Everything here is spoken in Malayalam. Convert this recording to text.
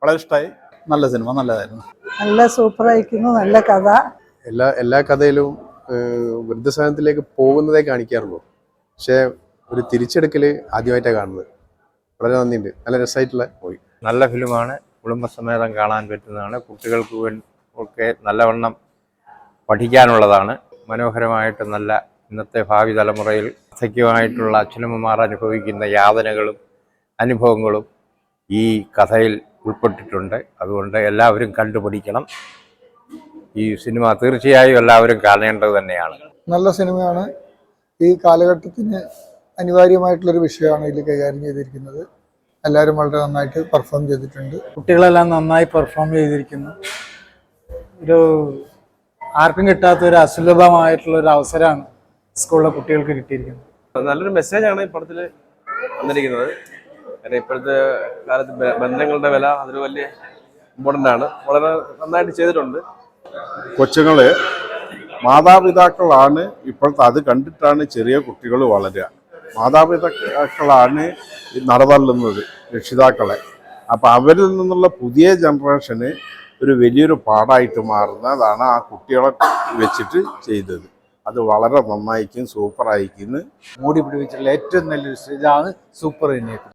വളരെ ഇഷ്ടമായി. നല്ല സിനിമ, നല്ലതായിരുന്നു. നല്ല സൂപ്പറായിരിക്കുന്നു, നല്ല കഥ. എല്ലാ കഥയിലും വൃദ്ധസദനത്തിലേക്ക് പോകുന്നതേ കാണിക്കാറുള്ളൂ. പക്ഷേ ഒരു തിരിച്ചെടുക്കൽ ആദ്യമായിട്ടാണ് കാണുന്നത്. വളരെ നന്ദിയുണ്ട്. നല്ല രസമായിട്ടുള്ള പോയി. നല്ല ഫിലിമാണ്. കുടുംബസമേതം കാണാൻ പറ്റുന്നതാണ്. കുട്ടികൾക്ക് ഒക്കെ നല്ലവണ്ണം പഠിക്കാനുള്ളതാണ്. മനോഹരമായിട്ട് നല്ല ഇന്നത്തെ ഭാവി തലമുറയിൽ സഖ്യമായിട്ടുള്ള അച്ഛനമ്മമാർ അനുഭവിക്കുന്ന യാതനകളും അനുഭവങ്ങളും ഈ കഥയിൽ ഉൾപ്പെട്ടിട്ടുണ്ട്. അതുകൊണ്ട് എല്ലാവരും കണ്ടുപിടിക്കണം. ഈ സിനിമ തീർച്ചയായും എല്ലാവരും കാണേണ്ടത് തന്നെയാണ്. നല്ല സിനിമയാണ്. ഈ കാലഘട്ടത്തിന് അനിവാര്യമായിട്ടുള്ളൊരു വിഷയമാണ് ഇതിൽ കൈകാര്യം ചെയ്തിരിക്കുന്നത്. എല്ലാവരും വളരെ നന്നായിട്ട് പെർഫോം ചെയ്തിട്ടുണ്ട്. കുട്ടികളെല്ലാം നന്നായി പെർഫോം ചെയ്തിരിക്കുന്നു. ഒരു ആർക്കും കിട്ടാത്ത ഒരു അസുലഭമായിട്ടുള്ള ഒരു അവസരമാണ് സ്കൂളിലെ കുട്ടികൾക്ക് കിട്ടിയിരിക്കുന്നത്. നല്ലൊരു മെസ്സേജാണ് ഈ പടത്തിൽ വന്നിരിക്കുന്നത്. കാരണം ഇപ്പോഴത്തെ കാലത്ത് ബന്ധങ്ങളുടെ വില അതൊരു വലിയ ഇമ്പോർട്ടൻ്റ് ആണ്. വളരെ നന്നായിട്ട് ചെയ്തിട്ടുണ്ട്. കൊച്ചുങ്ങള് മാതാപിതാക്കളാണ് ഇപ്പോഴത്തെ, അത് കണ്ടിട്ടാണ് ചെറിയ കുട്ടികൾ വളരുക. മാതാപിതാക്കളാണ് നടതള്ളുന്നത് രക്ഷിതാക്കളെ. അപ്പം അവരിൽ നിന്നുള്ള പുതിയ ജനറേഷന് ഒരു വലിയൊരു പാഠമായിട്ട് മാറുന്നതാണ് ആ കുട്ടികളെ വെച്ചിട്ട് ചെയ്തത്. അത് വളരെ നന്നായിരിക്കും, സൂപ്പറായിരിക്കും. മൂടി പിടിപ്പിച്ചിട്ടുള്ള ഏറ്റവും നല്ലൊരു ഇതാണ്. സൂപ്പർ തന്നെയായിരുന്നു.